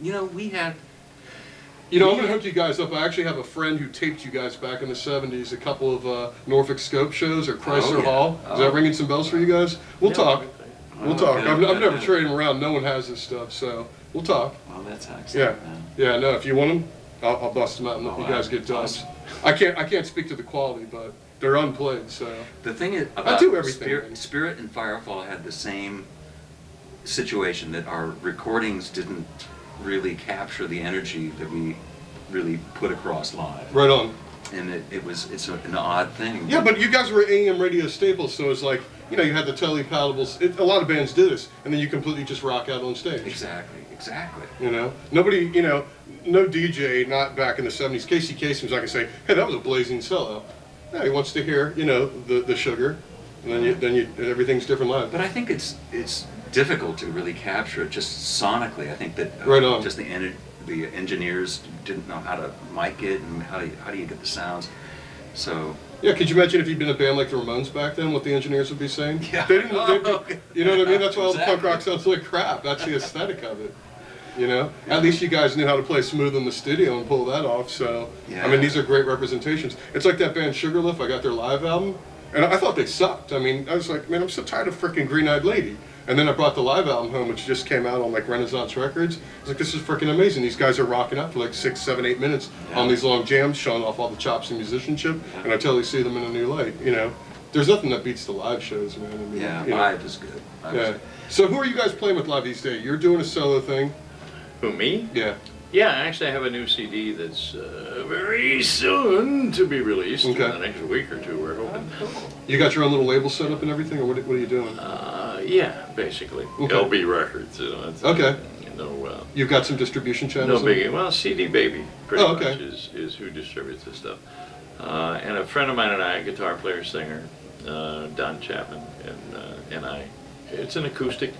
You know, we had... You know, I'm going to hook you guys up. I actually have a friend who taped you guys back in the 70s, a couple of Norfolk Scope shows or Chrysler Hall. Is that ringing some bells for you guys? We'll talk. We'll talk. I've never traded them around. No one has this stuff, so we'll talk. Well, that's excellent. Yeah. Yeah, no, if you want them, I'll bust them out and let you guys get dubs. I can't speak to the quality, but they're unplayed, so. The thing is, I do everything. Spirit and Firefall had the same situation, that our recordings didn't really capture the energy that we really put across live. Right on. And it's an odd thing. Yeah, but you guys were AM radio staples, so it's like, you know, you had the tele-palables. A lot of bands do this, and then you completely just rock out on stage. Exactly. You know, nobody, you know, no DJ, not back in the 70s. Casey Kasem was not going to say, hey, that was a blazing sellout. No, he wants to hear, you know, the sugar, and then everything's different live. But I think it's difficult to really capture it just sonically. I think that right on. Just the engineers didn't know how to mic it, and how do you get the sounds. So yeah, could you imagine if you'd been a band like the Ramones back then, what the engineers would be saying? Yeah. They didn't, you know what I mean? That's why all the punk rock sounds like crap. That's the aesthetic of it. You know, at least you guys knew how to play smooth in the studio and pull that off. So I mean, these are great representations. It's like that band Sugarlift. I got their live album, and I thought they sucked. I mean, I was like, man, I'm so tired of freaking Green Eyed Lady. And then I brought the live album home, which just came out on like Renaissance Records. I was like, this is freaking amazing. These guys are rocking out for like 6, 7, 8 minutes on these long jams, showing off all the chops and musicianship. And I totally see them in a new light. You know, there's nothing that beats the live shows, man. I mean, live is good. So who are you guys playing with live these days? You're doing a solo thing. Who, me? Yeah. Yeah, actually I have a new CD that's very soon to be released. In the next week or two, we're hoping. You got your own little label set up and everything, or what are you doing? Yeah, basically. LB Records, you know. It's, You've got some distribution channels? No biggie. Well, CD Baby pretty much is who distributes this stuff. And a friend of mine and I, a guitar player, singer, Don Chapman, and I. It's an acoustic.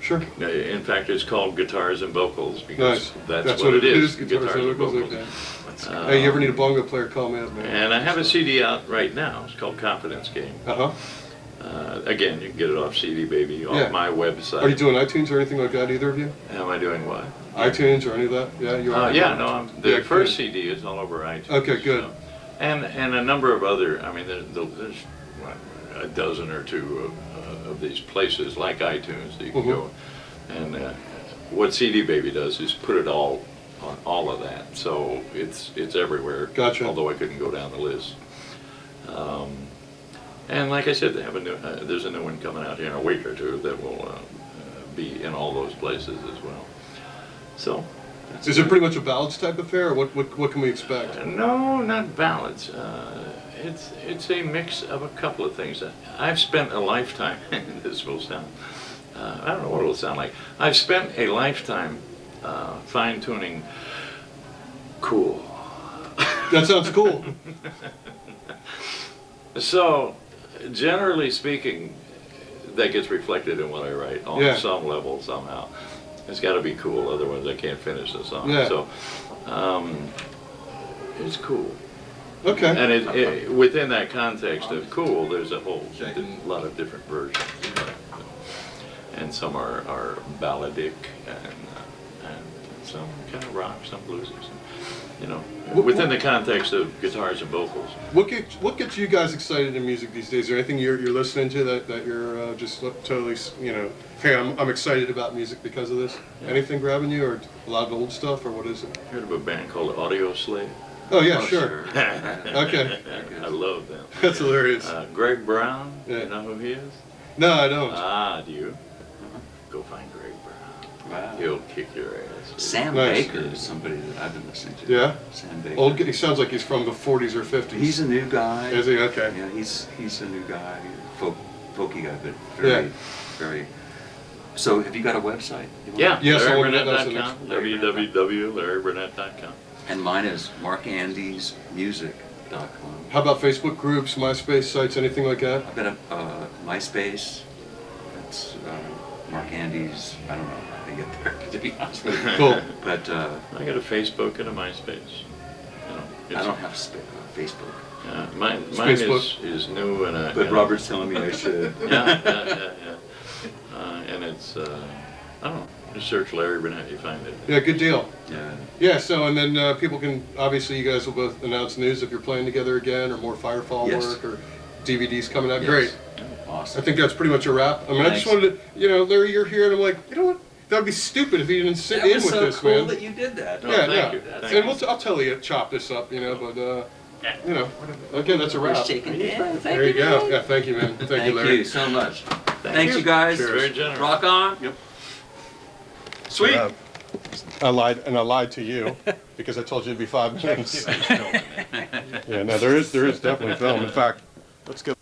Sure. In fact, it's called Guitars and Vocals because that's what it is. Guitars and vocals. Hey, you ever need a bongo player, call me up, man. And I have a CD out right now. It's called Confidence Game. Again, you can get it off CD Baby, off my website. Are you doing iTunes or anything like that, either of you? Am I doing what? iTunes or any of that? Yeah, you are? The first CD is all over iTunes. Okay, good. So, and a number of other, I mean, there's a dozen or two of these places like iTunes that you can go. And what CD Baby does is put it all on all of that. So it's everywhere. Gotcha. Although I couldn't go down the list. And like I said, they have a new. There's a new one coming out here in a week or two that will be in all those places as well. So. Is it pretty much a ballads type affair, or what can we expect? No, not ballads. It's a mix of a couple of things. I've spent a lifetime. This will sound. I don't know what it'll sound like. I've spent a lifetime fine-tuning. Cool. That sounds cool. So, generally speaking, that gets reflected in what I write on some level somehow. It's got to be cool, otherwise I can't finish the song. So, it's cool. Okay. And within that context of cool, there's a whole lot of different versions. And some are balladic, and some kind of rock, some bluesy. You know, within the context of guitars and vocals. What gets you guys excited in music these days? Is there anything you're listening to that you're just totally, you know, hey, I'm excited about music because of this? Anything grabbing you, or a lot of old stuff, or what is it? Heard of a band called Audio Slave? Oh yeah, sure. Okay. I love them. That's hilarious. Greg Brown, you know who he is? No, I don't. Do you? Go find Greg Brown. Wow. He'll kick your ass. Sam Baker is somebody that I've been listening to. Yeah? Sam Baker. He sounds like he's from the 40s or 50s. He's a new guy. Is he? Okay. Yeah, he's a new guy, folky guy, but very. So have you got a website? Yeah, yes, LarryBurnett.com, www.larryburnett.com. And mine is markandysmusic.com. How about Facebook groups, MySpace sites, anything like that? I've got a MySpace. It's Mark Andy's. I don't know how they get there, to be honest with you. Cool. But I got a Facebook and a MySpace. I don't have Facebook. Mine is new and but Robert's telling me I should. Yeah. And it's I don't know. Just search Larry Burnett, you find it. Yeah, good deal. Yeah. Yeah, so, and then people can, obviously you guys will both announce news if you're playing together again, or more Firefall Yes. work, or DVDs coming out. Yes. Great. I Awesome. think that's pretty much a wrap. I mean, I just Thanks. wanted to, you know, Larry, you're here, and I'm like, you know what? That would be stupid if you didn't sit That in was with so this, cool man. that you did that. Oh, Yeah, thank yeah. you. Thank And you. I'll tell you, chop this up, you know, but, you know, again, that's a We're wrap. shaking hands. There you go. Yeah, thank you, man. Thank you, Thank Larry. you so much. Thanks, you. you guys. Cheers. Very generous. Rock on. Yep. Sweet. I lied to you because I told you it'd be 5 minutes. Yeah, no, there is definitely film. In fact, let's go.